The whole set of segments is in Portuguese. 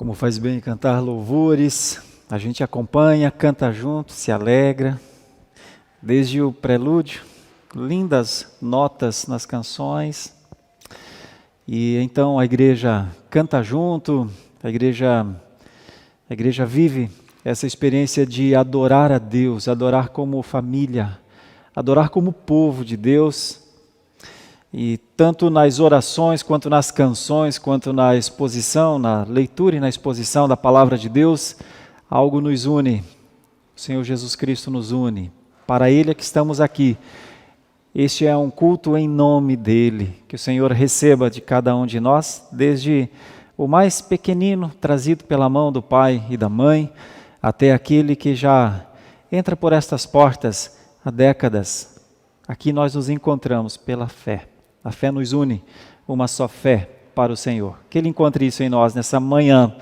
Como faz bem cantar louvores, a gente acompanha, canta junto, se alegra. Desde o prelúdio, lindas notas nas canções. E então a igreja canta junto, a igreja vive essa experiência de adorar a Deus, adorar como família, adorar como povo de Deus. E tanto nas orações, quanto nas canções, quanto na exposição, na leitura e na exposição da palavra de Deus, algo nos une. O Senhor Jesus Cristo nos une. Para Ele é que estamos aqui. Este é um culto em nome dEle. Que o Senhor receba de cada um de nós, desde o mais pequenino, trazido pela mão do pai e da mãe, até aquele que já entra por estas portas há décadas. Aqui nós nos encontramos pela fé. A fé nos une, uma só fé para o Senhor. Que Ele encontre isso em nós nessa manhã.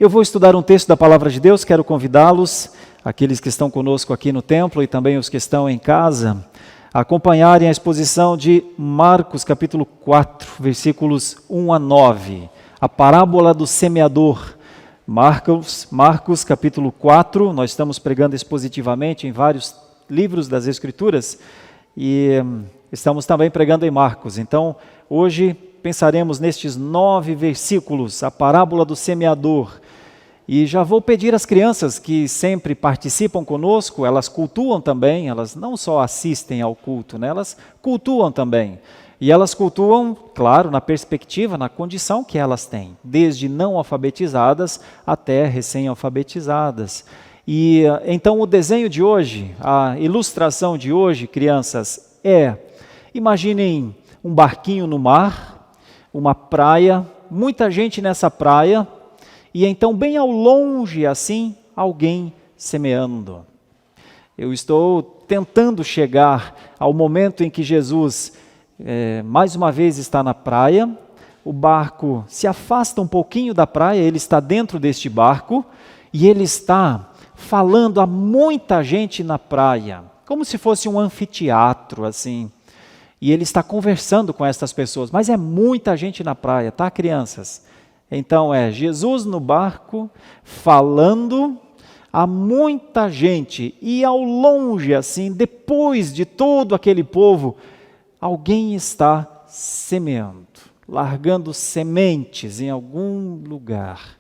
Eu vou estudar um texto da Palavra de Deus, quero convidá-los, aqueles que estão conosco aqui no templo e também os que estão em casa, a acompanharem a exposição de Marcos capítulo 4, versículos 1 a 9. A parábola do semeador. Marcos capítulo 4, nós estamos pregando expositivamente em vários livros das Escrituras e estamos também pregando em Marcos. Então, hoje pensaremos nestes 9 versículos, a parábola do semeador. E já vou pedir às crianças que sempre participam conosco, elas cultuam também, elas não só assistem ao culto, né? Elas cultuam também. E elas cultuam, claro, na perspectiva, na condição que elas têm, desde não alfabetizadas até recém-alfabetizadas. E então o desenho de hoje, a ilustração de hoje, crianças, imaginem um barquinho no mar, uma praia, muita gente nessa praia, e então bem ao longe assim, alguém semeando. Eu estou tentando chegar ao momento em que Jesus mais uma vez está na praia, o barco se afasta um pouquinho da praia, ele está dentro deste barco, e ele está falando a muita gente na praia, como se fosse um anfiteatro assim. E ele está conversando com essas pessoas, mas é muita gente na praia, tá, crianças? Então é Jesus no barco, falando a muita gente, e ao longe assim, depois de todo aquele povo, alguém está semeando, largando sementes em algum lugar.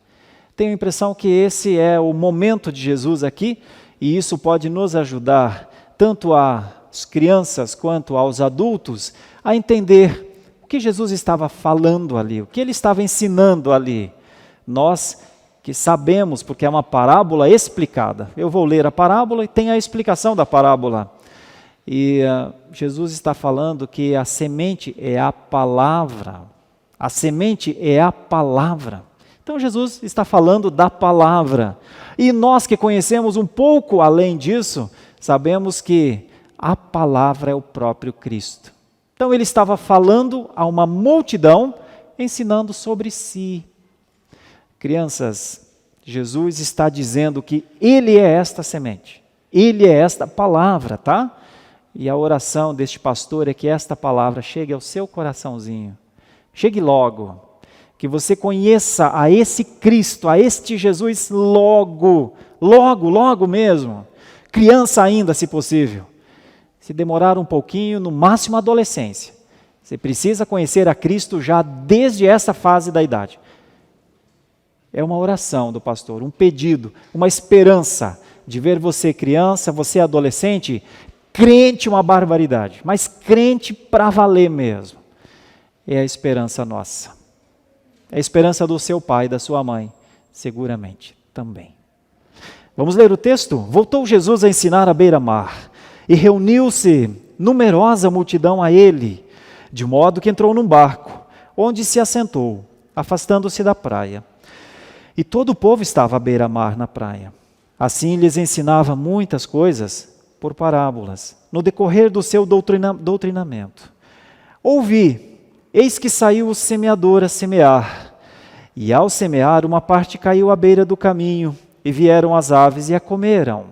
Tenho a impressão que esse é o momento de Jesus aqui, e isso pode nos ajudar, tanto às crianças quanto aos adultos, a entender o que Jesus estava falando ali, o que Ele estava ensinando ali. Nós que sabemos, porque é uma parábola explicada. Eu vou ler a parábola e tem a explicação da parábola. E Jesus está falando que a semente é a palavra. A semente é a palavra. Então Jesus está falando da palavra. E nós que conhecemos um pouco além disso, sabemos que a palavra é o próprio Cristo. Então ele estava falando a uma multidão, ensinando sobre si. Crianças, Jesus está dizendo que Ele é esta semente, Ele é esta palavra, tá? E a oração deste pastor é que esta palavra chegue ao seu coraçãozinho. Chegue logo, que você conheça a esse Cristo, a este Jesus logo mesmo. Criança ainda, se possível. Se demorar um pouquinho, no máximo adolescência. Você precisa conhecer a Cristo já desde essa fase da idade. É uma oração do pastor, um pedido, uma esperança de ver você criança, você adolescente, crente uma barbaridade, mas crente para valer mesmo. É a esperança nossa. É a esperança do seu pai, da sua mãe, seguramente também. Vamos ler o texto? Voltou Jesus a ensinar à beira-mar, e reuniu-se numerosa multidão a ele, de modo que entrou num barco, onde se assentou, afastando-se da praia. E todo o povo estava à beira-mar na praia. Assim lhes ensinava muitas coisas por parábolas, no decorrer do seu doutrinamento. Ouvi, eis que saiu o semeador a semear, e ao semear uma parte caiu à beira do caminho, e vieram as aves e a comeram.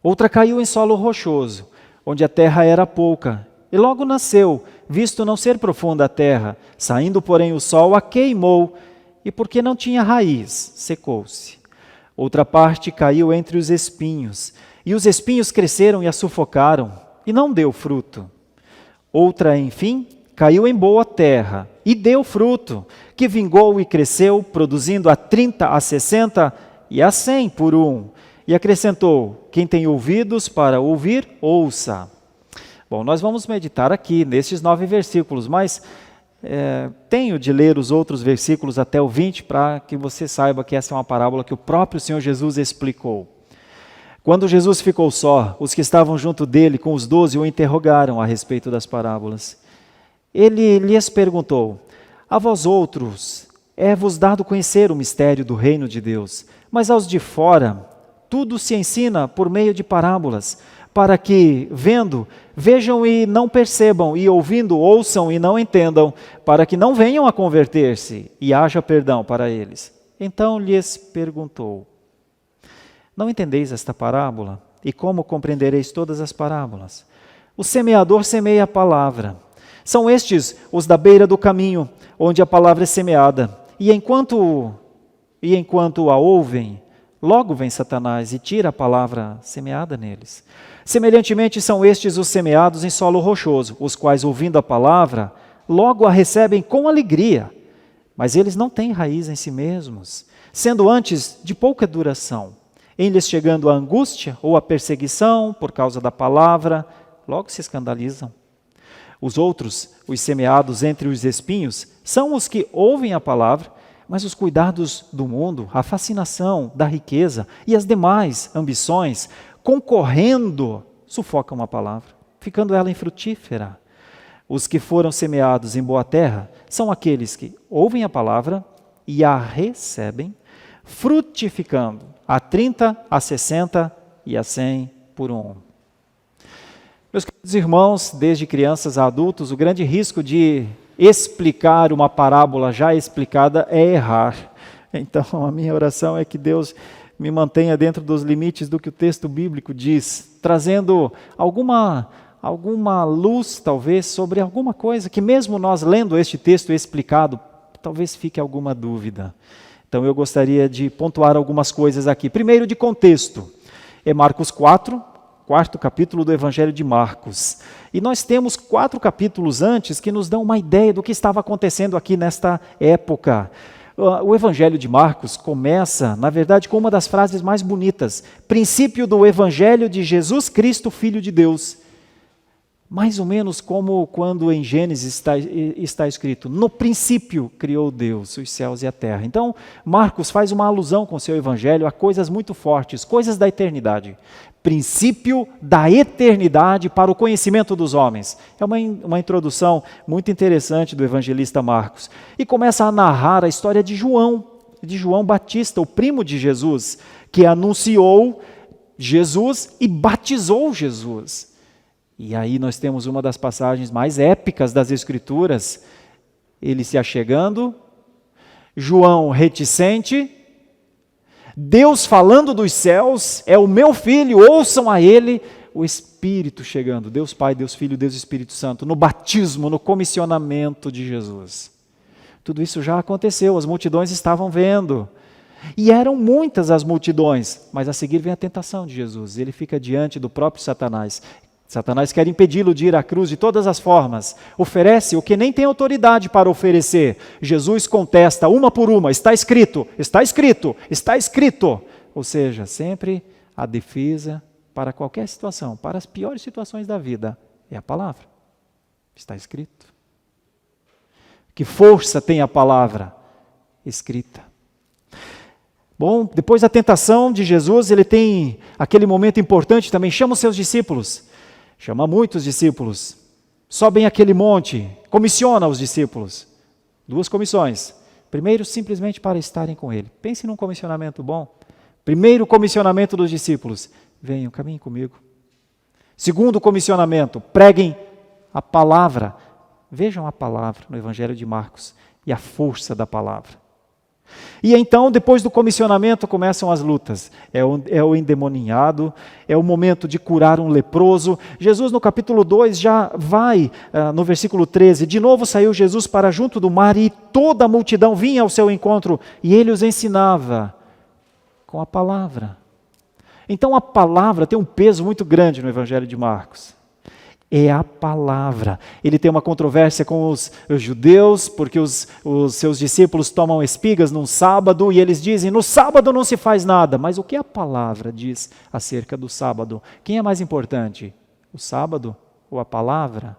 Outra caiu em solo rochoso, onde a terra era pouca, e logo nasceu, visto não ser profunda a terra. Saindo, porém, o sol a queimou, e porque não tinha raiz, secou-se. Outra parte caiu entre os espinhos, e os espinhos cresceram e a sufocaram, e não deu fruto. Outra, enfim, caiu em boa terra, e deu fruto, que vingou e cresceu, produzindo a 30, a 60 e a 100 por um. E acrescentou: quem tem ouvidos para ouvir, ouça. Bom, nós vamos meditar aqui nestes 9 versículos, mas tenho de ler os outros versículos até o 20 para que você saiba que essa é uma parábola que o próprio Senhor Jesus explicou. Quando Jesus ficou só, os que estavam junto dele com os 12 o interrogaram a respeito das parábolas. Ele lhes perguntou: a vós outros é-vos dado conhecer o mistério do reino de Deus, mas aos de fora tudo se ensina por meio de parábolas, para que, vendo, vejam e não percebam, e ouvindo, ouçam e não entendam, para que não venham a converter-se e haja perdão para eles. Então lhes perguntou: não entendeis esta parábola? E como compreendereis todas as parábolas? O semeador semeia a palavra. São estes os da beira do caminho, onde a palavra é semeada. E enquanto a ouvem, logo vem Satanás e tira a palavra semeada neles. Semelhantemente são estes os semeados em solo rochoso, os quais, ouvindo a palavra, logo a recebem com alegria. Mas eles não têm raiz em si mesmos, sendo antes de pouca duração. Em lhes chegando a angústia ou a perseguição por causa da palavra, logo se escandalizam. Os outros, os semeados entre os espinhos, são os que ouvem a palavra, mas os cuidados do mundo, a fascinação da riqueza e as demais ambições, concorrendo, sufocam a palavra, ficando ela infrutífera. Os que foram semeados em boa terra são aqueles que ouvem a palavra e a recebem, frutificando a 30, a 60 e a 100 por um. Meus queridos irmãos, desde crianças a adultos, o grande risco de explicar uma parábola já explicada é errar. Então, a minha oração é que Deus me mantenha dentro dos limites do que o texto bíblico diz, trazendo alguma luz, talvez, sobre alguma coisa que mesmo nós lendo este texto explicado, talvez fique alguma dúvida. Então, eu gostaria de pontuar algumas coisas aqui. Primeiro, de contexto. É Marcos 4, quarto capítulo do Evangelho de Marcos. E nós temos 4 capítulos antes que nos dão uma ideia do que estava acontecendo aqui nesta época. O Evangelho de Marcos começa, na verdade, com uma das frases mais bonitas. Princípio do Evangelho de Jesus Cristo, Filho de Deus. Mais ou menos como quando em Gênesis está escrito: no princípio criou Deus os céus e a terra. Então, Marcos faz uma alusão com o seu evangelho a coisas muito fortes, coisas da eternidade. Princípio da eternidade para o conhecimento dos homens. É uma introdução muito interessante do evangelista Marcos. E começa a narrar a história de João Batista, o primo de Jesus, que anunciou Jesus e batizou Jesus. E aí nós temos uma das passagens mais épicas das Escrituras, ele se achegando, João reticente, Deus falando dos céus: é o meu filho, ouçam a ele, o Espírito chegando, Deus Pai, Deus Filho, Deus Espírito Santo, no batismo, no comissionamento de Jesus. Tudo isso já aconteceu, as multidões estavam vendo, e eram muitas as multidões, mas a seguir vem a tentação de Jesus, ele fica diante do próprio Satanás. Satanás quer impedi-lo de ir à cruz de todas as formas. Oferece o que nem tem autoridade para oferecer. Jesus contesta uma por uma: está escrito, está escrito, está escrito. Ou seja, sempre a defesa para qualquer situação, para as piores situações da vida, é a palavra. Está escrito. Que força tem a palavra escrita? Bom, depois da tentação de Jesus, ele tem aquele momento importante também, chama os seus discípulos. Chama muitos discípulos, sobem aquele monte, comissiona os discípulos. 2 comissões. Primeiro, simplesmente para estarem com ele. Pense num comissionamento bom. Primeiro comissionamento dos discípulos: venham, caminhem comigo. Segundo comissionamento: preguem a palavra. Vejam a palavra no Evangelho de Marcos e a força da palavra. E então, depois do comissionamento, começam as lutas. É o endemoniado, é o momento de curar um leproso. Jesus, no capítulo 2, já vai, no versículo 13, de novo saiu Jesus para junto do mar e toda a multidão vinha ao seu encontro e ele os ensinava com a palavra. Então a palavra tem um peso muito grande no Evangelho de Marcos. É a palavra. Ele tem uma controvérsia com os judeus, porque os seus discípulos tomam espigas num sábado e eles dizem, no sábado não se faz nada. Mas o que a palavra diz acerca do sábado? Quem é mais importante? O sábado ou a palavra?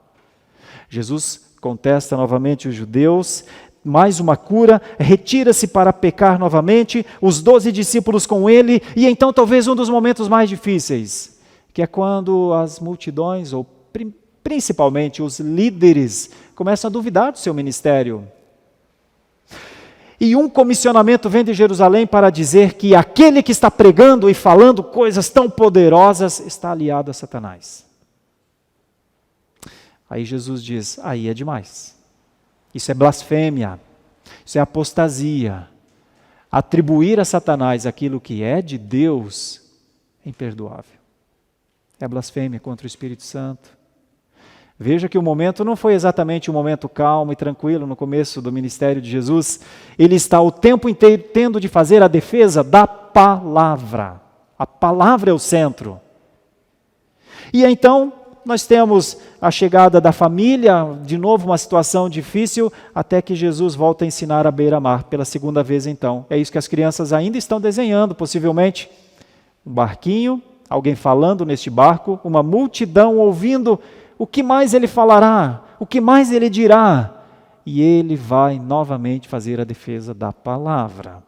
Jesus contesta novamente os judeus, mais uma cura, retira-se para pecar novamente, os 12 discípulos com ele, e então talvez um dos momentos mais difíceis, que é quando as multidões, ou principalmente os líderes, começam a duvidar do seu ministério. E um comissionamento vem de Jerusalém para dizer que aquele que está pregando e falando coisas tão poderosas está aliado a Satanás. Aí Jesus diz, aí é demais. Isso é blasfêmia, isso é apostasia. Atribuir a Satanás aquilo que é de Deus é imperdoável. É blasfêmia contra o Espírito Santo. Veja que o momento não foi exatamente um momento calmo e tranquilo no começo do ministério de Jesus. Ele está o tempo inteiro tendo de fazer a defesa da palavra. A palavra é o centro. E então nós temos a chegada da família, de novo uma situação difícil, até que Jesus volta a ensinar à beira-mar pela segunda vez então. É isso que as crianças ainda estão desenhando, possivelmente. Um barquinho, alguém falando neste barco, uma multidão ouvindo. O que mais ele falará? O que mais ele dirá? E ele vai novamente fazer a defesa da palavra.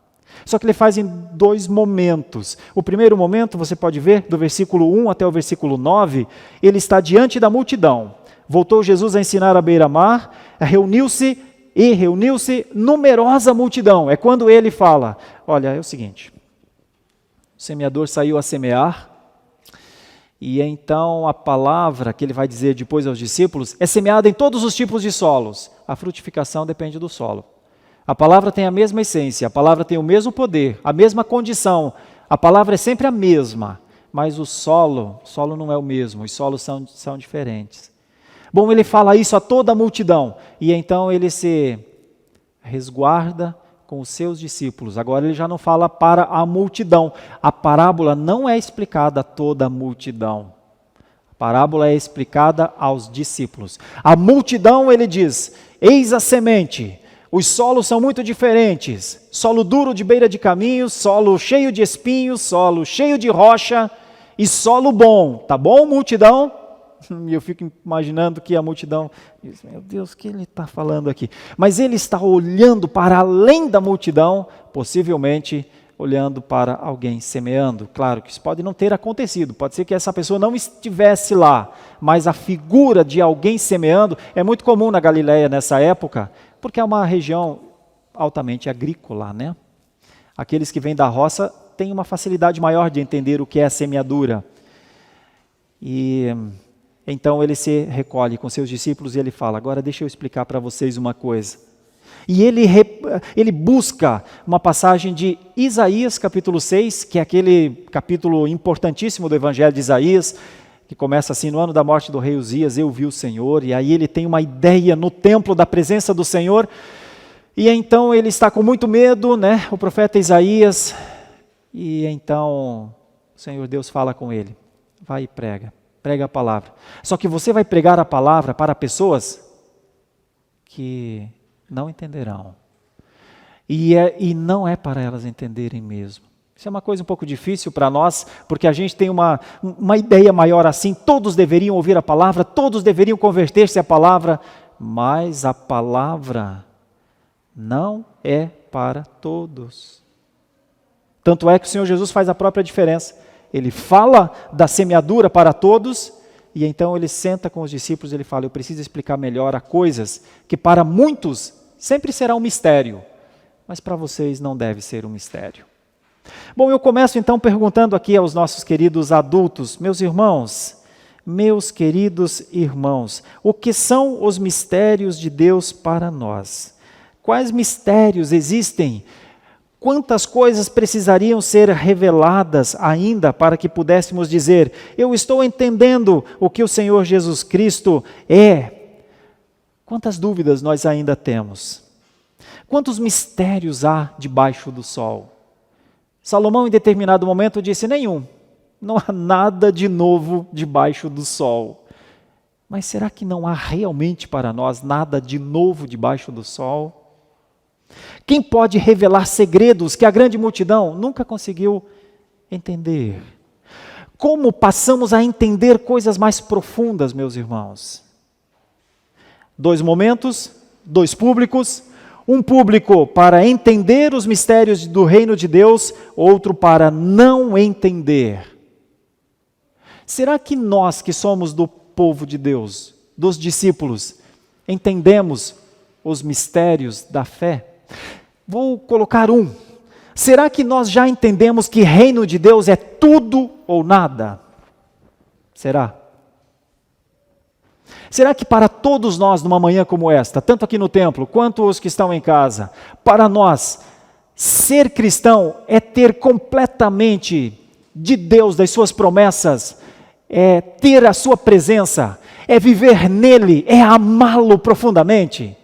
Só que ele faz em 2 momentos. O primeiro momento, você pode ver, do versículo 1 até o versículo 9, ele está diante da multidão. Voltou Jesus a ensinar à beira-mar, reuniu-se numerosa multidão. É quando ele fala, olha, é o seguinte, o semeador saiu a semear, e então a palavra que ele vai dizer depois aos discípulos é semeada em todos os tipos de solos. A frutificação depende do solo. A palavra tem a mesma essência, a palavra tem o mesmo poder, a mesma condição. A palavra é sempre a mesma, mas o solo não é o mesmo, os solos são diferentes. Bom, ele fala isso a toda a multidão, e então ele se resguarda com os seus discípulos. Agora ele já não fala para a multidão. A parábola não é explicada a toda a multidão. A parábola é explicada aos discípulos. A multidão, ele diz, eis a semente. Os solos são muito diferentes. Solo duro de beira de caminho, solo cheio de espinhos, solo cheio de rocha e solo bom. Tá bom, multidão? E eu fico imaginando que a multidão diz, meu Deus, o que ele está falando aqui? Mas ele está olhando para além da multidão, possivelmente olhando para alguém semeando. Claro que isso pode não ter acontecido, pode ser que essa pessoa não estivesse lá, mas a figura de alguém semeando é muito comum na Galileia nessa época, porque é uma região altamente agrícola, né? Aqueles que vêm da roça têm uma facilidade maior de entender o que é a semeadura. E então ele se recolhe com seus discípulos e ele fala, agora deixa eu explicar para vocês uma coisa. E ele busca uma passagem de Isaías capítulo 6, que é aquele capítulo importantíssimo do Evangelho de Isaías, que começa assim, no ano da morte do rei Uzias, eu vi o Senhor, e aí ele tem uma ideia no templo da presença do Senhor, e então ele está com muito medo, né, o profeta Isaías, e então o Senhor Deus fala com ele, vai e prega a palavra. Só que você vai pregar a palavra para pessoas que não entenderão. E não é para elas entenderem mesmo. Isso é uma coisa um pouco difícil para nós, porque a gente tem uma ideia maior assim, todos deveriam ouvir a palavra, todos deveriam converter-se à palavra, mas a palavra não é para todos. Tanto é que o Senhor Jesus faz a própria diferença. Ele fala da semeadura para todos, e então ele senta com os discípulos e ele fala, eu preciso explicar melhor a coisas que para muitos sempre será um mistério, mas para vocês não deve ser um mistério. Bom, eu começo então perguntando aqui aos nossos queridos adultos, meus queridos irmãos, o que são os mistérios de Deus para nós? Quais mistérios existem? Quantas coisas precisariam ser reveladas ainda para que pudéssemos dizer: eu estou entendendo o que o Senhor Jesus Cristo é? Quantas dúvidas nós ainda temos? Quantos mistérios há debaixo do sol? Salomão, em determinado momento, disse: nenhum. Não há nada de novo debaixo do sol. Mas será que não há realmente para nós nada de novo debaixo do sol? Quem pode revelar segredos que a grande multidão nunca conseguiu entender? Como passamos a entender coisas mais profundas, meus irmãos? 2 momentos, 2 públicos. Um público para entender os mistérios do reino de Deus, outro para não entender. Será que nós que somos do povo de Deus, dos discípulos, entendemos os mistérios da fé? Vou colocar um. Será que nós já entendemos que reino de Deus é tudo ou nada? Será? Será que para todos nós, numa manhã como esta, tanto aqui no templo, quanto os que estão em casa, para nós, ser cristão é ter completamente de Deus, das suas promessas, é ter a sua presença, é viver nele, é amá-lo profundamente?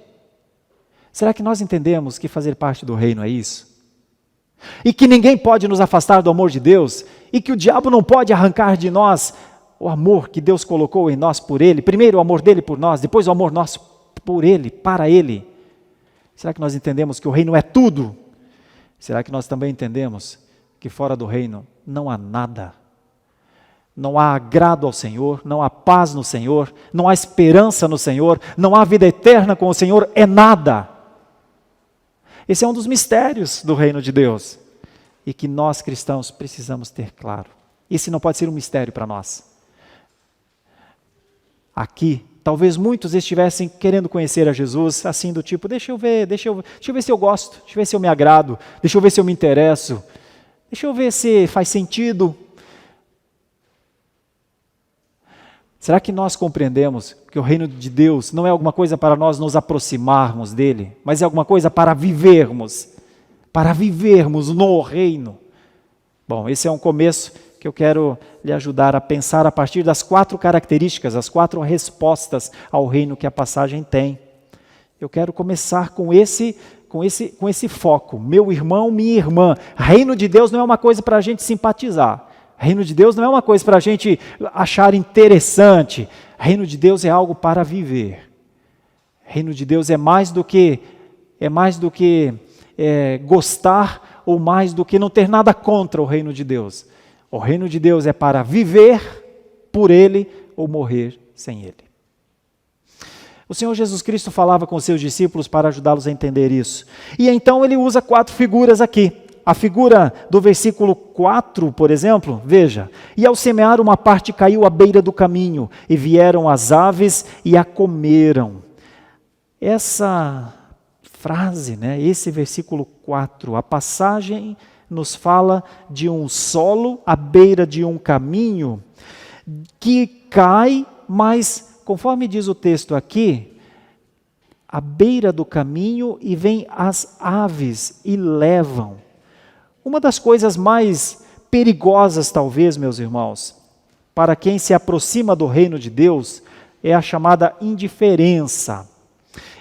Será que nós entendemos que fazer parte do reino é isso? E que ninguém pode nos afastar do amor de Deus, e que o diabo não pode arrancar de nós o amor que Deus colocou em nós por Ele, primeiro o amor dele por nós, depois o amor nosso por Ele, para Ele. Será que nós entendemos que o reino é tudo? Será que nós também entendemos que fora do reino não há nada? Não há agrado ao Senhor, não há paz no Senhor, não há esperança no Senhor, não há vida eterna com o Senhor, é nada. Esse é um dos mistérios do reino de Deus, e que nós cristãos precisamos ter claro. Esse não pode ser um mistério para nós. Aqui, talvez muitos estivessem querendo conhecer a Jesus, assim do tipo: deixa eu ver se eu gosto, deixa eu ver se eu me agrado, deixa eu ver se eu me interesso, deixa eu ver se faz sentido. Será que nós compreendemos que o reino de Deus não é alguma coisa para nós nos aproximarmos dele, mas é alguma coisa para vivermos no reino? Bom, esse é um começo que eu quero lhe ajudar a pensar a partir das 4 características, as 4 respostas ao reino que a passagem tem. Eu quero começar com esse foco. Meu irmão, minha irmã, reino de Deus não é uma coisa para a gente simpatizar. Reino de Deus não é uma coisa para a gente achar interessante. Reino de Deus é algo para viver. Reino de Deus é mais do que gostar, ou mais do que não ter nada contra o reino de Deus. O reino de Deus é para viver por Ele ou morrer sem Ele. O Senhor Jesus Cristo falava com seus discípulos para ajudá-los a entender isso. E então Ele usa 4 figuras aqui. A figura do versículo 4, por exemplo, veja: e ao semear uma parte caiu à beira do caminho, e vieram as aves e a comeram. Essa frase, esse versículo 4, a passagem nos fala de um solo à beira de um caminho que cai, mas, conforme diz o texto aqui, à beira do caminho, e vem as aves e levam. Uma das coisas mais perigosas, talvez, meus irmãos, para quem se aproxima do reino de Deus, é a chamada indiferença.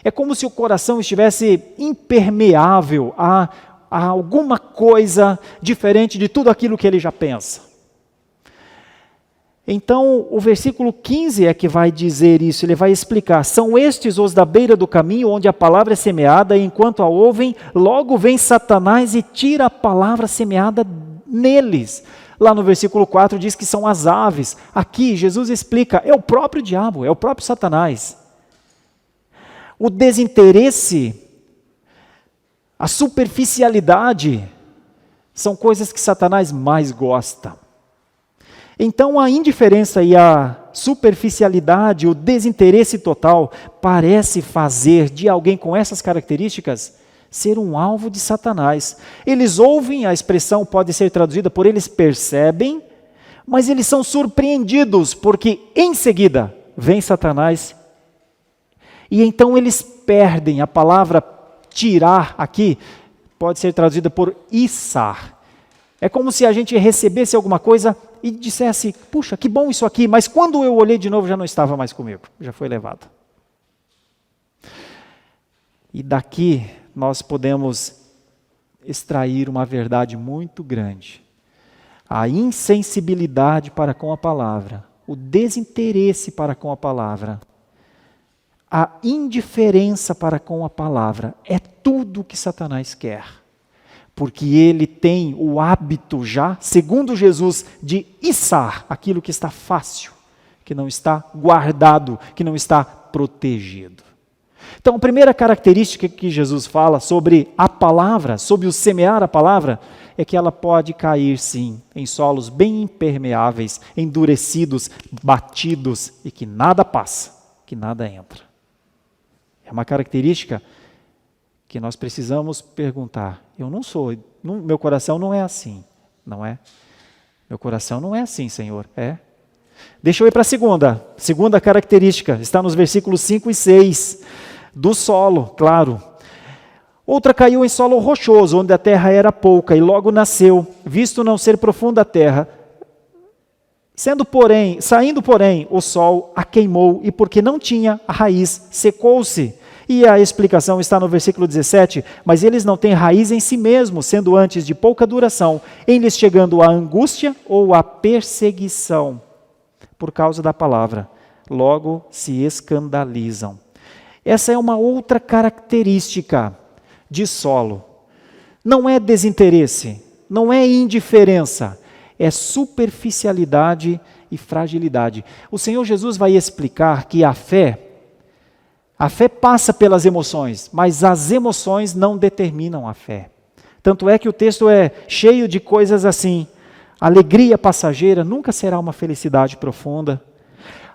É como se o coração estivesse impermeável a alguma coisa diferente de tudo aquilo que ele já pensa. Então, o versículo 15 é que vai dizer isso, ele vai explicar: são estes os da beira do caminho, onde a palavra é semeada, e enquanto a ouvem, logo vem Satanás e tira a palavra semeada neles. Lá no versículo 4 diz que são as aves. Aqui, Jesus explica, é o próprio diabo, é o próprio Satanás. O desinteresse, a superficialidade, são coisas que Satanás mais gosta. Então a indiferença e a superficialidade, o desinteresse total, parece fazer de alguém com essas características ser um alvo de Satanás. Eles ouvem, a expressão pode ser traduzida por eles percebem, mas eles são surpreendidos, porque em seguida vem Satanás, e então eles perdem. A palavra tirar aqui pode ser traduzida por içar. É como se a gente recebesse alguma coisa e dissesse, puxa, que bom isso aqui, mas quando eu olhei de novo já não estava mais comigo, já foi levado. E daqui nós podemos extrair uma verdade muito grande. A insensibilidade para com a palavra, o desinteresse para com a palavra, a indiferença para com a palavra, é tudo o que Satanás quer. Porque ele tem o hábito já, segundo Jesus, de içar aquilo que está fácil, que não está guardado, que não está protegido. Então, a primeira característica que Jesus fala sobre a palavra, sobre o semear a palavra, é que ela pode cair, sim, em solos bem impermeáveis, endurecidos, batidos, e que nada passa, que nada entra. É uma característica que nós precisamos perguntar. Eu não sou, meu coração não é assim, não é? Meu coração não é assim, Senhor, é? Deixa eu ir para a segunda característica, está nos versículos 5 e 6, do solo, claro. Outra caiu em solo rochoso, onde a terra era pouca, e logo nasceu, visto não ser profunda a terra. Saindo, porém, o sol a queimou, e porque não tinha a raiz, secou-se. E a explicação está no versículo 17, mas eles não têm raiz em si mesmos, sendo antes de pouca duração, em lhes chegando a angústia ou a perseguição, por causa da palavra. Logo se escandalizam. Essa é uma outra característica de solo. Não é desinteresse, não é indiferença, é superficialidade e fragilidade. O Senhor Jesus vai explicar que a fé passa pelas emoções, mas as emoções não determinam a fé. Tanto é que o texto é cheio de coisas assim. Alegria passageira nunca será uma felicidade profunda.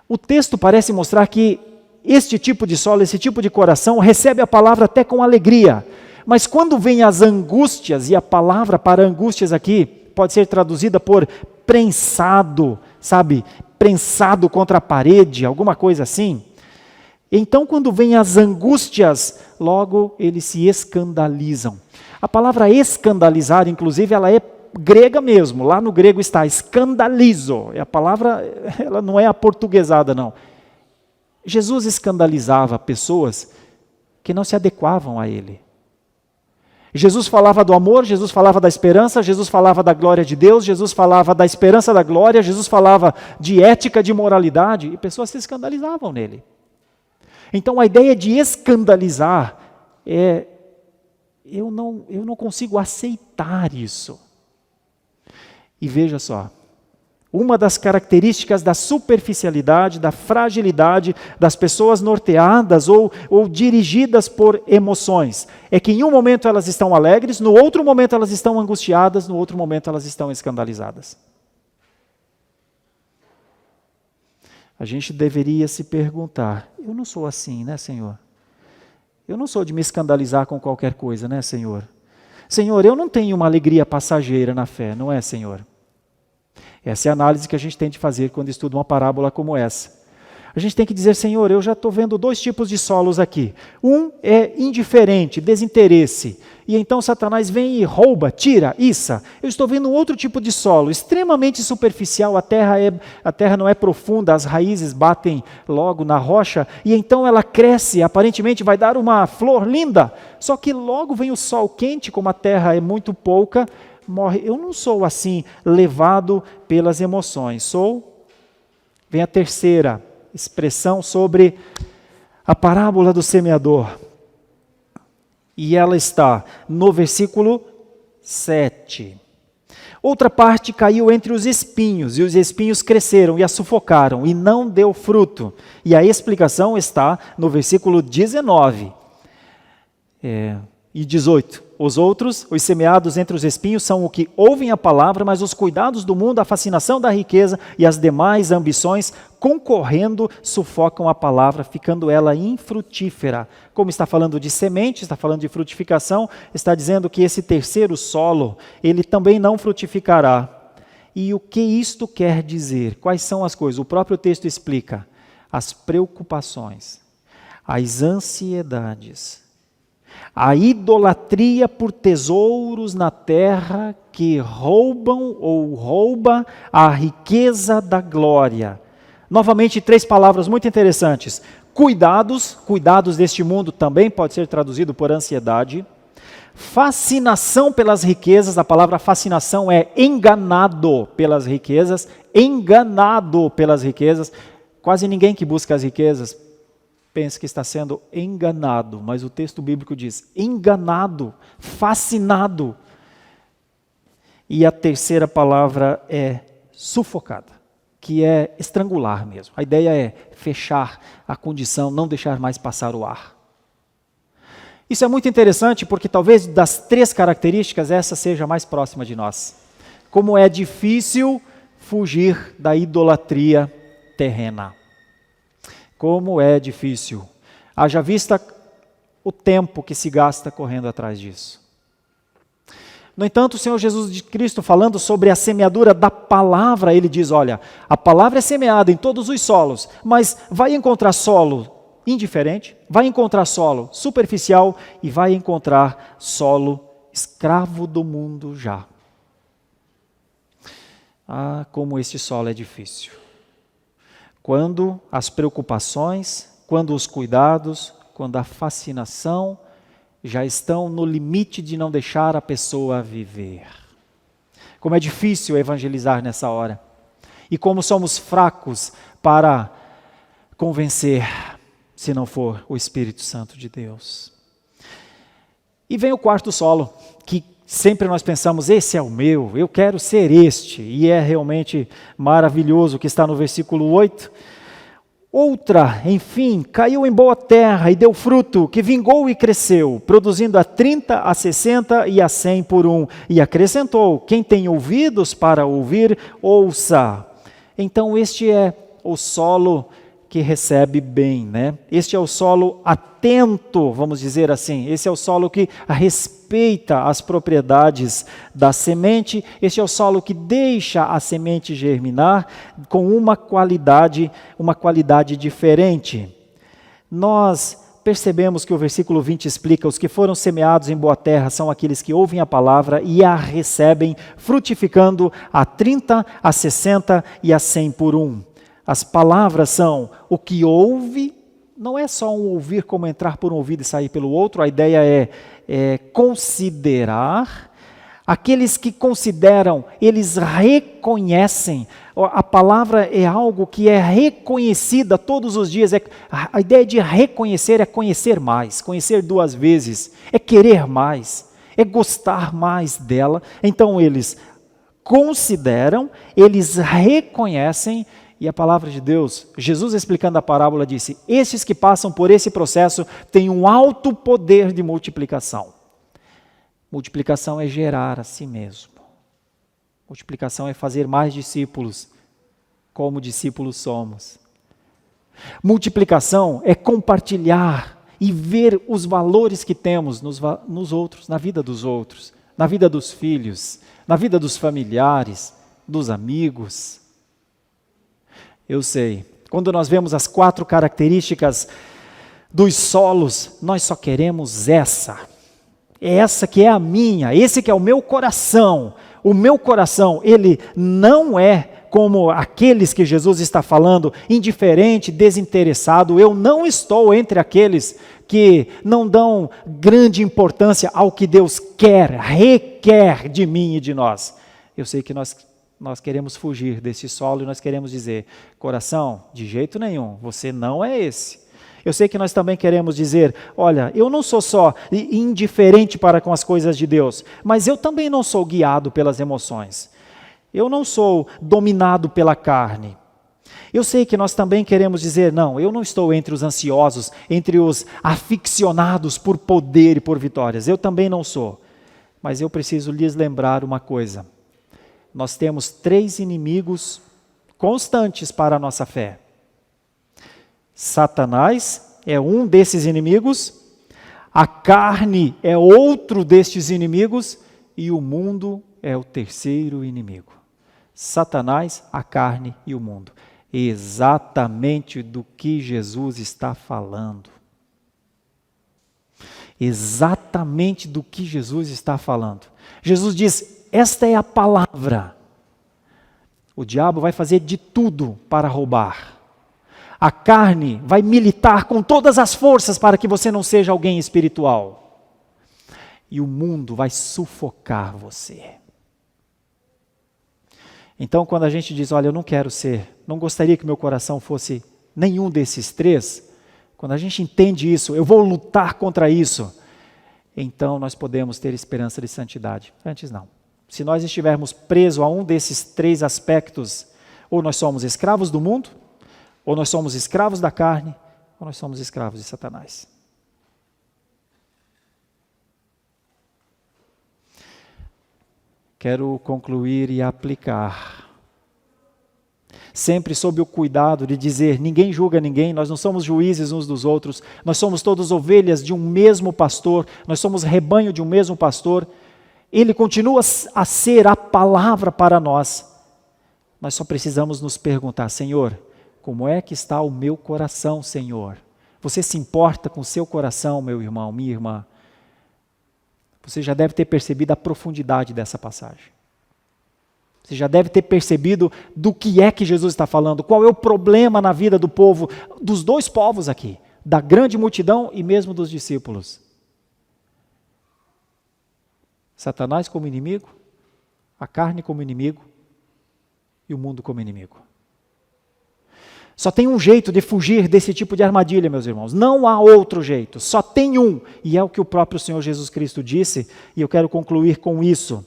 O texto parece mostrar que este tipo de solo, esse tipo de coração, recebe a palavra até com alegria. Mas quando vem as angústias, e a palavra para angústias aqui pode ser traduzida por prensado, sabe? Prensado contra a parede, alguma coisa assim. Então, quando vem as angústias, logo eles se escandalizam. A palavra escandalizar, inclusive, ela é grega mesmo. Lá no grego está escandalizo. A palavra, ela não é aportuguesada, não. Jesus escandalizava pessoas que não se adequavam a ele. Jesus falava do amor, Jesus falava da esperança, Jesus falava da glória de Deus, Jesus falava da esperança da glória, Jesus falava de ética, de moralidade, e pessoas se escandalizavam nele. Então a ideia de escandalizar é, eu não consigo aceitar isso. E veja só, uma das características da superficialidade, da fragilidade das pessoas norteadas ou dirigidas por emoções, é que em um momento elas estão alegres, no outro momento elas estão angustiadas, no outro momento elas estão escandalizadas. A gente deveria se perguntar, eu não sou assim, né, Senhor? Eu não sou de me escandalizar com qualquer coisa, né, Senhor? Senhor, eu não tenho uma alegria passageira na fé, não é, Senhor? Essa é a análise que a gente tem de fazer quando estuda uma parábola como essa. A gente tem que dizer, Senhor, eu já estou vendo dois tipos de solos aqui. Um é indiferente, desinteresse. E então Satanás vem e rouba, tira, iça. Eu estou vendo um outro tipo de solo, extremamente superficial, a terra não é profunda, as raízes batem logo na rocha, e então ela cresce, aparentemente vai dar uma flor linda, só que logo vem o sol quente, como a terra é muito pouca, morre. Eu não sou assim, levado pelas emoções. Vem a terceira expressão sobre a parábola do semeador. E ela está no versículo 7. Outra parte caiu entre os espinhos, e os espinhos cresceram e a sufocaram, e não deu fruto. E a explicação está no versículo 19 e 18. Os outros, os semeados entre os espinhos, são o que ouvem a palavra, mas os cuidados do mundo, a fascinação da riqueza e as demais ambições, concorrendo, sufocam a palavra, ficando ela infrutífera. Como está falando de semente, está falando de frutificação, está dizendo que esse terceiro solo, ele também não frutificará. E o que isto quer dizer? Quais são as coisas? O próprio texto explica. As preocupações, as ansiedades, A idolatria por tesouros na terra que roubam ou rouba a riqueza da glória. Novamente, 3 palavras muito interessantes. Cuidados deste mundo também pode ser traduzido por ansiedade. Fascinação pelas riquezas, a palavra fascinação é enganado pelas riquezas. Quase ninguém que busca as riquezas pensa que está sendo enganado, mas o texto bíblico diz enganado, fascinado. E a terceira palavra é sufocada, que é estrangular mesmo. A ideia é fechar a condição, não deixar mais passar o ar. Isso é muito interessante porque talvez das 3 características essa seja a mais próxima de nós. Como é difícil fugir da idolatria terrena. Como é difícil. Haja vista o tempo que se gasta correndo atrás disso. No entanto, o Senhor Jesus Cristo, falando sobre a semeadura da palavra, ele diz, olha, a palavra é semeada em todos os solos, mas vai encontrar solo indiferente, vai encontrar solo superficial e vai encontrar solo escravo do mundo já. Ah, como este solo é difícil. Quando as preocupações, quando os cuidados, quando a fascinação já estão no limite de não deixar a pessoa viver. Como é difícil evangelizar nessa hora. E como somos fracos para convencer, se não for o Espírito Santo de Deus. E vem o quarto solo, que sempre nós pensamos, esse é o meu, eu quero ser este. E é realmente maravilhoso o que está no versículo 8. Outra, enfim, caiu em boa terra e deu fruto, que vingou e cresceu, produzindo a 30, a 60 e a 100 por um. E acrescentou, quem tem ouvidos para ouvir, ouça. Então este é o solo que recebe bem, né? Este é o solo atento, vamos dizer assim. Esse é o solo que respeita as propriedades da semente. Este é o solo que deixa a semente germinar com uma qualidade diferente. Nós percebemos que o versículo 20 explica: os que foram semeados em boa terra são aqueles que ouvem a palavra e a recebem, frutificando a 30, a 60 e a 100 por um. As palavras são o que ouve, não é só um ouvir como entrar por um ouvido e sair pelo outro, a ideia é considerar. Aqueles que consideram, eles reconhecem. A palavra é algo que é reconhecida todos os dias. A ideia de reconhecer é conhecer mais, conhecer 2 vezes, é querer mais, é gostar mais dela. Então eles consideram, eles reconhecem. E a palavra de Deus, Jesus explicando a parábola disse, esses que passam por esse processo têm um alto poder de multiplicação. Multiplicação é gerar a si mesmo. Multiplicação é fazer mais discípulos, como discípulos somos. Multiplicação é compartilhar e ver os valores que temos nos outros, na vida dos outros, na vida dos filhos, na vida dos familiares, dos amigos. Eu sei, quando nós vemos as 4 características dos solos, nós só queremos essa. É essa que é a minha, esse que é o meu coração. O meu coração, ele não é como aqueles que Jesus está falando, indiferente, desinteressado. Eu não estou entre aqueles que não dão grande importância ao que Deus requer de mim e de nós. Eu sei que nós queremos fugir desse solo e nós queremos dizer, coração, de jeito nenhum, você não é esse. Eu sei que nós também queremos dizer, olha, eu não sou só indiferente para com as coisas de Deus, mas eu também não sou guiado pelas emoções. Eu não sou dominado pela carne. Eu sei que nós também queremos dizer, não, eu não estou entre os ansiosos, entre os aficionados por poder e por vitórias. Eu também não sou. Mas eu preciso lhes lembrar uma coisa. Nós temos 3 inimigos constantes para a nossa fé. Satanás é um desses inimigos, a carne é outro destes inimigos e o mundo é o terceiro inimigo. Satanás, a carne e o mundo. Exatamente do que Jesus está falando. Exatamente do que Jesus está falando. Jesus diz, esta é a palavra. O diabo vai fazer de tudo para roubar. A carne vai militar com todas as forças para que você não seja alguém espiritual. E o mundo vai sufocar você. Então, quando a gente diz, olha, eu não quero ser, não gostaria que meu coração fosse nenhum desses três, quando a gente entende isso, eu vou lutar contra isso, então nós podemos ter esperança de santidade. Antes não. Se nós estivermos presos a um desses três aspectos, ou nós somos escravos do mundo, ou nós somos escravos da carne, ou nós somos escravos de Satanás. Quero concluir e aplicar. Sempre sob o cuidado de dizer, ninguém julga ninguém, nós não somos juízes uns dos outros, nós somos todos ovelhas de um mesmo pastor, nós somos rebanho de um mesmo pastor. Ele continua a ser a palavra para nós. Nós só precisamos nos perguntar, Senhor, como é que está o meu coração, Senhor? Você se importa com o seu coração, meu irmão, minha irmã? Você já deve ter percebido a profundidade dessa passagem. Você já deve ter percebido do que é que Jesus está falando, qual é o problema na vida do povo, dos dois povos aqui, da grande multidão e mesmo dos discípulos. Satanás como inimigo, a carne como inimigo e o mundo como inimigo. Só tem um jeito de fugir desse tipo de armadilha, meus irmãos. Não há outro jeito, só tem um. E é o que o próprio Senhor Jesus Cristo disse, e eu quero concluir com isso.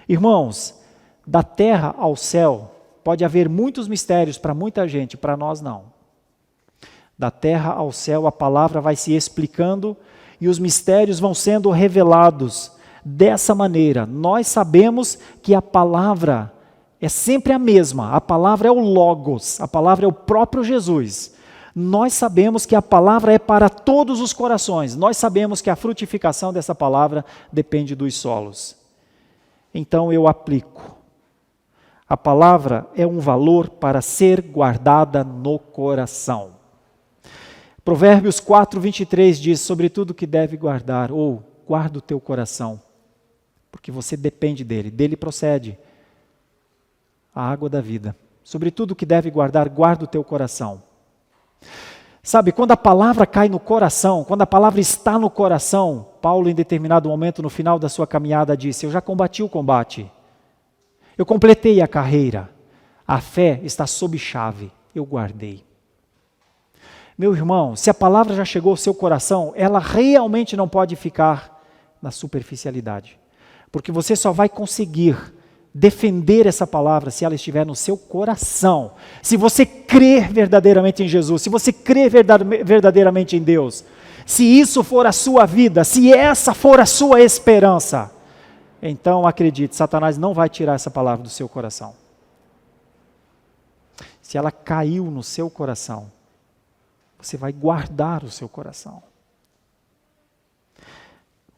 Irmãos, da terra ao céu, pode haver muitos mistérios para muita gente, para nós não. Da terra ao céu, a palavra vai se explicando e os mistérios vão sendo revelados. Dessa maneira, nós sabemos que a palavra é sempre a mesma, a palavra é o Logos, a palavra é o próprio Jesus. Nós sabemos que a palavra é para todos os corações, nós sabemos que a frutificação dessa palavra depende dos solos. Então eu aplico. A palavra é um valor para ser guardada no coração. Provérbios 4:23 diz, sobre tudo que deve guardar, ou guarda o teu coração, porque você depende dele procede a água da vida. Sobre tudo que deve guardar, guarda o teu coração. Sabe, quando a palavra cai no coração, quando a palavra está no coração, Paulo em determinado momento no final da sua caminhada disse, eu já combati o combate, eu completei a carreira, a fé está sob chave, eu guardei. Meu irmão, se a palavra já chegou ao seu coração, ela realmente não pode ficar na superficialidade, porque você só vai conseguir defender essa palavra se ela estiver no seu coração. Se você crer verdadeiramente em Jesus, se você crer verdadeiramente em Deus, se isso for a sua vida, se essa for a sua esperança, então acredite, Satanás não vai tirar essa palavra do seu coração. Se ela caiu no seu coração, você vai guardar o seu coração.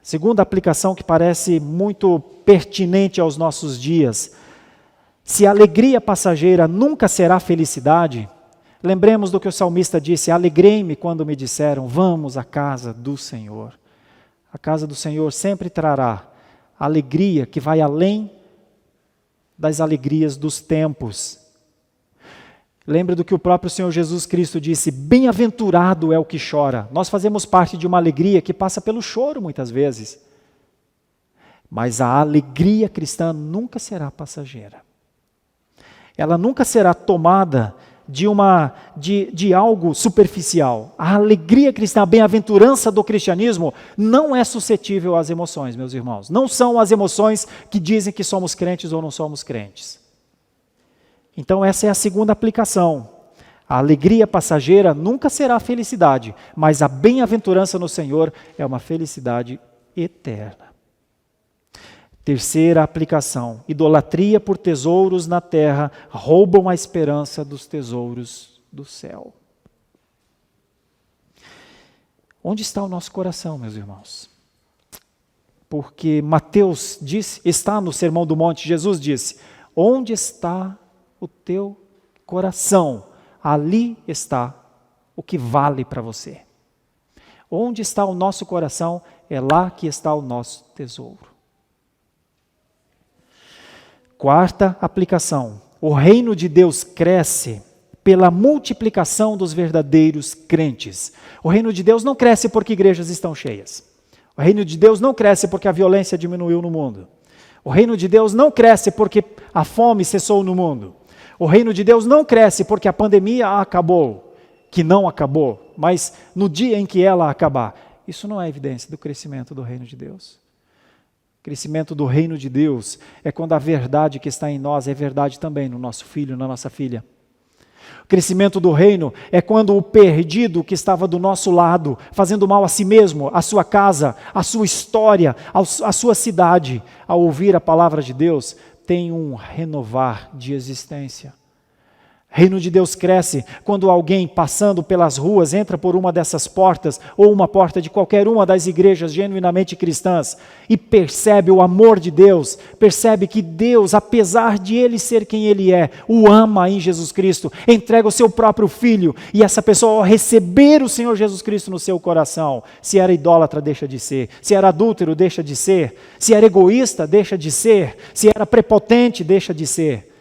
Segunda aplicação que parece muito pertinente aos nossos dias. Se a alegria passageira nunca será felicidade, lembremos do que o salmista disse, alegrei-me quando me disseram, vamos à casa do Senhor. A casa do Senhor sempre trará alegria que vai além das alegrias dos tempos. Lembra do que o próprio Senhor Jesus Cristo disse, bem-aventurado é o que chora. Nós fazemos parte de uma alegria que passa pelo choro muitas vezes. Mas a alegria cristã nunca será passageira. Ela nunca será tomada de algo superficial. A alegria cristã, a bem-aventurança do cristianismo não é suscetível às emoções, meus irmãos. Não são as emoções que dizem que somos crentes ou não somos crentes. Então essa é a segunda aplicação. A alegria passageira nunca será felicidade, mas a bem-aventurança no Senhor é uma felicidade eterna. Terceira aplicação, idolatria por tesouros na terra roubam a esperança dos tesouros do céu. Onde está o nosso coração, meus irmãos? Porque Mateus disse, está no Sermão do Monte, Jesus disse, onde está o teu coração, ali está o que vale para você. Onde está o nosso coração é lá que está o nosso tesouro. Quarta aplicação: o reino de Deus cresce pela multiplicação dos verdadeiros crentes. O reino de Deus não cresce porque igrejas estão cheias. O reino de Deus não cresce porque a violência diminuiu no mundo. O reino de Deus não cresce porque a fome cessou no mundo. O reino de Deus não cresce porque a pandemia acabou, que não acabou, mas no dia em que ela acabar. Isso não é evidência do crescimento do reino de Deus. O crescimento do reino de Deus é quando a verdade que está em nós é verdade também no nosso filho, na nossa filha. O crescimento do reino é quando o perdido que estava do nosso lado, fazendo mal a si mesmo, a sua casa, a sua história, a sua cidade, ao ouvir a palavra de Deus, tem um renovar de existência. O reino de Deus cresce quando alguém passando pelas ruas entra por uma dessas portas ou uma porta de qualquer uma das igrejas genuinamente cristãs e percebe o amor de Deus, percebe que Deus, apesar de Ele ser quem Ele é, o ama em Jesus Cristo, entrega o seu próprio Filho e essa pessoa ao receber o Senhor Jesus Cristo no seu coração, se era idólatra deixa de ser, se era adúltero deixa de ser, se era egoísta deixa de ser, se era prepotente deixa de ser.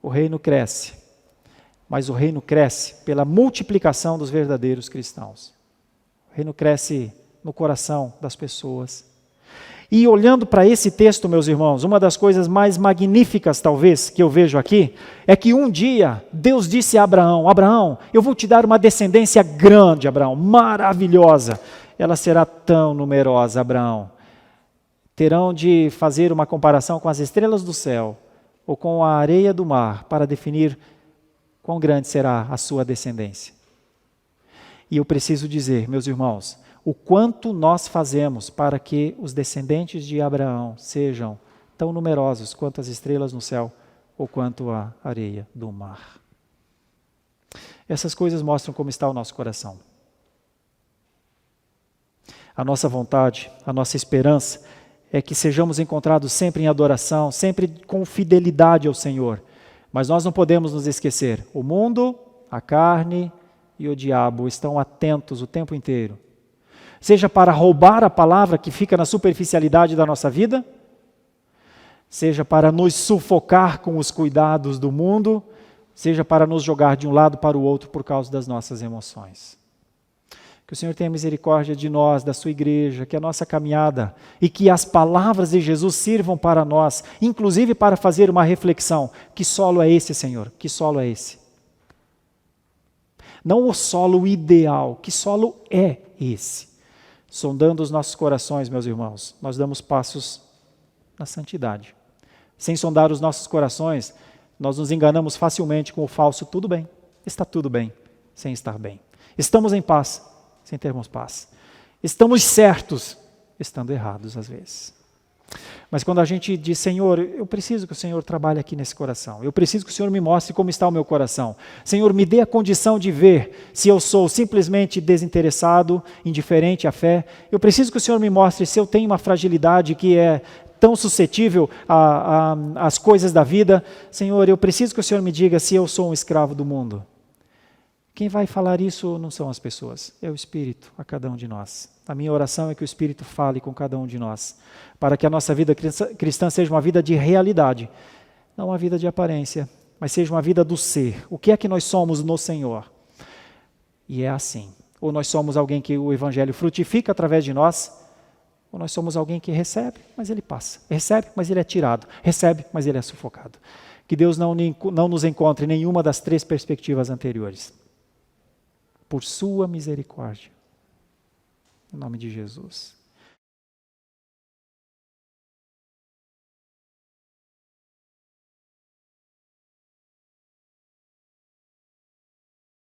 O reino cresce, mas o reino cresce pela multiplicação dos verdadeiros cristãos. O reino cresce no coração das pessoas. E olhando para esse texto, meus irmãos, uma das coisas mais magníficas, talvez, que eu vejo aqui, é que um dia Deus disse a Abraão: Abraão, eu vou te dar uma descendência grande, Abraão, maravilhosa. Ela será tão numerosa, Abraão. Terão de fazer uma comparação com as estrelas do céu, ou com a areia do mar, para definir quão grande será a sua descendência. E eu preciso dizer, meus irmãos, o quanto nós fazemos para que os descendentes de Abraão sejam tão numerosos quanto as estrelas no céu, ou quanto a areia do mar. Essas coisas mostram como está o nosso coração. A nossa vontade, a nossa esperança, é que sejamos encontrados sempre em adoração, sempre com fidelidade ao Senhor. Mas nós não podemos nos esquecer, o mundo, a carne e o diabo estão atentos o tempo inteiro. Seja para roubar a palavra que fica na superficialidade da nossa vida, seja para nos sufocar com os cuidados do mundo, seja para nos jogar de um lado para o outro por causa das nossas emoções. Que o Senhor tenha misericórdia de nós, da sua igreja, que a nossa caminhada e que as palavras de Jesus sirvam para nós, inclusive para fazer uma reflexão. Que solo é esse, Senhor? Que solo é esse? Não o solo ideal, que solo é esse? Sondando os nossos corações, meus irmãos, nós damos passos na santidade. Sem sondar os nossos corações, nós nos enganamos facilmente com o falso tudo bem, está tudo bem, sem estar bem. Estamos em paz, sem termos paz. Estamos certos, estando errados às vezes. Mas quando a gente diz, Senhor, eu preciso que o Senhor trabalhe aqui nesse coração. Eu preciso que o Senhor me mostre como está o meu coração. Senhor, me dê a condição de ver se eu sou simplesmente desinteressado, indiferente à fé. Eu preciso que o Senhor me mostre se eu tenho uma fragilidade que é tão suscetível às coisas da vida. Senhor, eu preciso que o Senhor me diga se eu sou um escravo do mundo. Quem vai falar isso não são as pessoas, é o Espírito a cada um de nós. A minha oração é que o Espírito fale com cada um de nós, para que a nossa vida cristã seja uma vida de realidade, não uma vida de aparência, mas seja uma vida do ser. O que é que nós somos no Senhor? E é assim. Ou nós somos alguém que o Evangelho frutifica através de nós, ou nós somos alguém que recebe, mas ele passa. Recebe, mas ele é tirado. Recebe, mas ele é sufocado. Que Deus não nos encontre em nenhuma das três perspectivas anteriores. Por sua misericórdia. Em nome de Jesus.